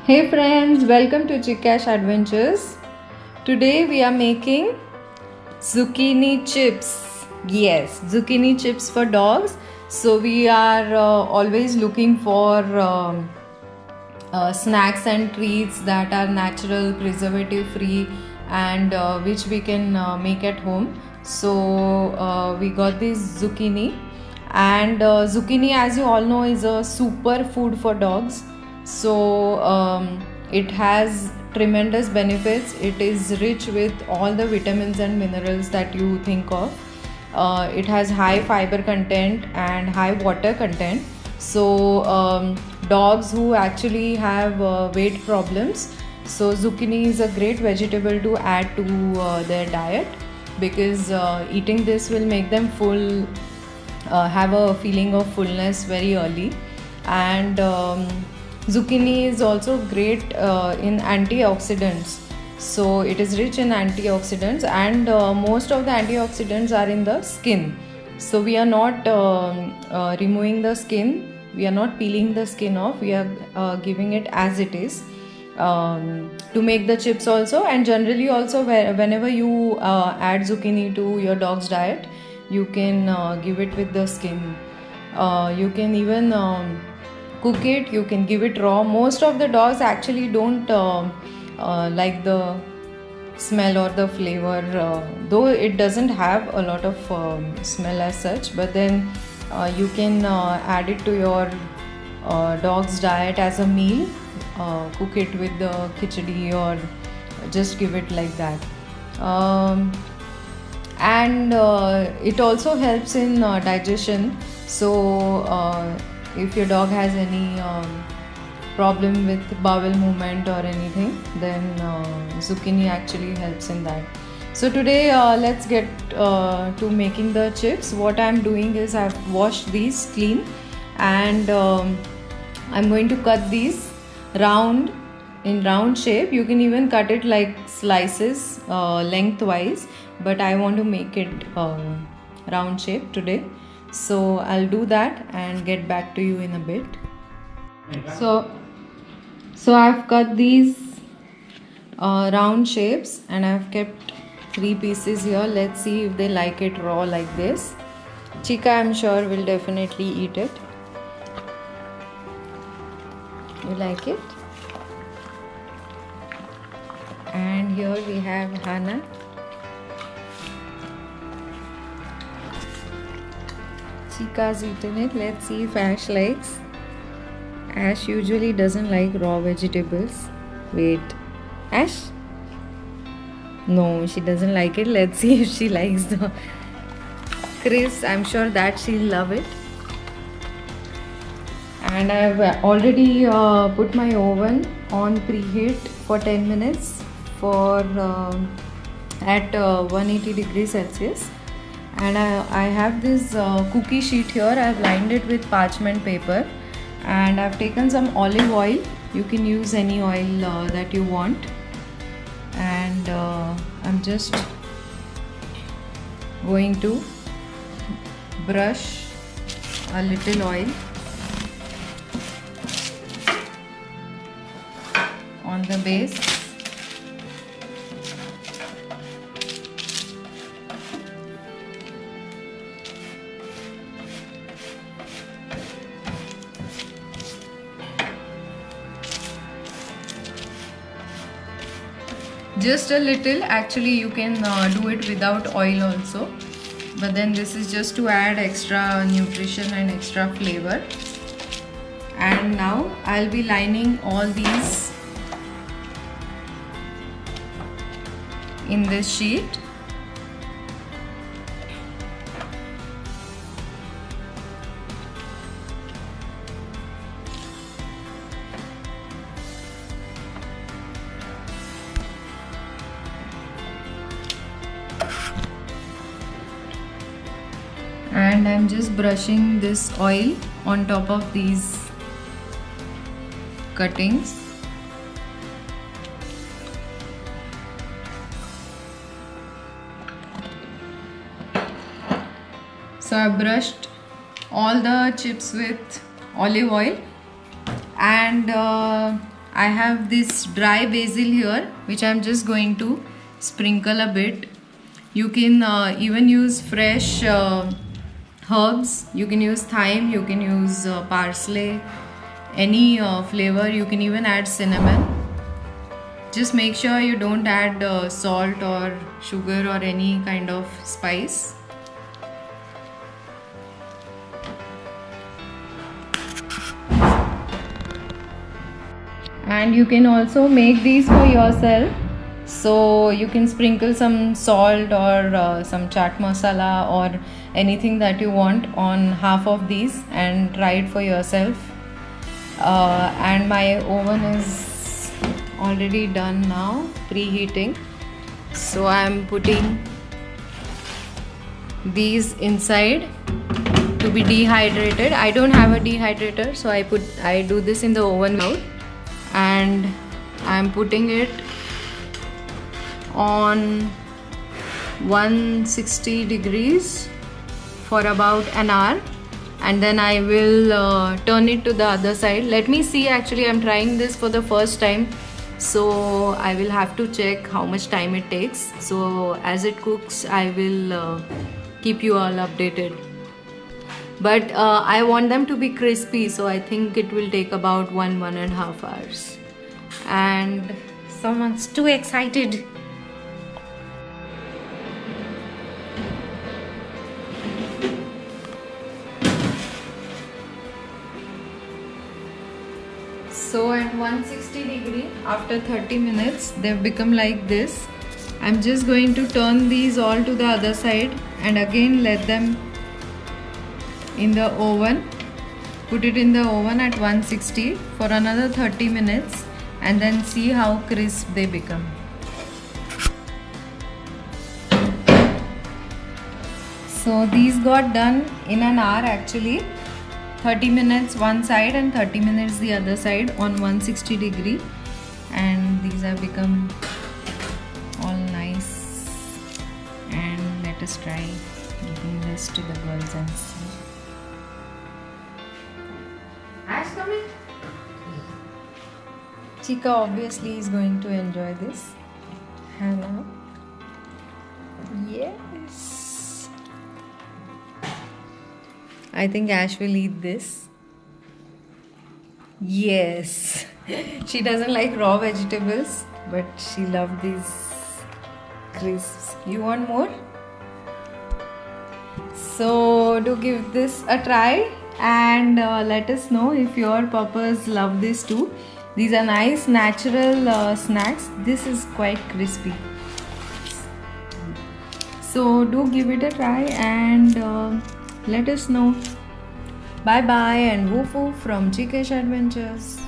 Hey friends, welcome to Chikash Adventures. Today we are making zucchini chips. Yes, zucchini chips for dogs. So we are always looking for snacks and treats that are natural, preservative free, and which we can make at home. So we got this zucchini, and zucchini, as you all know, is a super food for dogs. So it has tremendous benefits. It is rich with all the vitamins and minerals that you think of. It has high fiber content and high water content. So dogs who actually have weight problems, so zucchini is a great vegetable to add to their diet, because eating this will make them full, have a feeling of fullness very early. And zucchini is also great in antioxidants. So it is rich in antioxidants, and most of the antioxidants are in the skin. So we are not removing the skin, we are not peeling the skin off, we are giving it as it is, to make the chips also. And generally also, whenever you add zucchini to your dog's diet, you can give it with the skin. You can even cook it, you can give it raw. Most of the dogs actually don't like the smell or the flavor, though it doesn't have a lot of smell as such, but then you can add it to your dog's diet as a meal. Cook it with the khichdi or just give it like that. And it also helps in digestion. So if your dog has any problem with bowel movement or anything, then zucchini actually helps in that. So today let's get to making the chips. What I'm doing is I've washed these clean, and I'm going to cut these round, in round shape. You can even cut it like slices lengthwise, but I want to make it round shape today. So I'll do that and get back to you in a bit. So I've cut these round shapes, and I've kept 3 pieces here. Let's see if they like it raw like this. Chika, I'm sure, will definitely eat it. You like it? And here we have Hannah. Chika's eaten it. Let's see if Ash likes. Ash usually doesn't like raw vegetables. Wait, Ash? No, she doesn't like it. Let's see if she likes the Chris. I'm sure that she'll love it. And I've already put my oven on preheat for 10 minutes for at 180 degrees Celsius. And I have this cookie sheet here. I've lined it with parchment paper, and I've taken some olive oil. You can use any oil that you want, and I'm just going to brush a little oil on the base. Just a little. Actually, you can do it without oil also, but then this is just to add extra nutrition and extra flavor. And now I'll be lining all these in this sheet. And I'm just brushing this oil on top of these cuttings. So I brushed all the chips with olive oil, and I have this dry basil here, which I'm just going to sprinkle a bit. You can even use fresh herbs. You can use thyme, you can use parsley, any flavor. You can even add cinnamon. Just make sure you don't add salt or sugar or any kind of spice. And you can also make these for yourself. So you can sprinkle some salt or some chaat masala or anything that you want on half of these and try it for yourself. And my oven is already done now, preheating. So I am putting these inside to be dehydrated. I don't have a dehydrator, so I do this in the oven now, and I'm putting it on 160 degrees for about an hour, and then I will turn it to the other side. Let me see, actually I'm trying this for the first time, so I will have to check how much time it takes. So as it cooks, I will keep you all updated. But I want them to be crispy, so I think it will take about 1.5 hours. And someone's too excited. So at 160 degree, after 30 minutes, they've become like this. I'm just going to turn these all to the other side and again let them in the oven. Put it in the oven at 160 for another 30 minutes and then see how crisp they become. So these got done in an hour actually. 30 minutes one side and 30 minutes the other side on 160 degree, and these have become all nice. And let us try giving this to the girls and see. Ash, come in. Chika obviously is going to enjoy this. Hannah. Yes. I think Ash will eat this. Yes. She doesn't like raw vegetables, but she loved these crisps. You want more? So do give this a try and let us know if your papas love this too. These are nice natural snacks. This is quite crispy. So do give it a try and let us know. Bye bye and woof woof from Chikesh Adventures.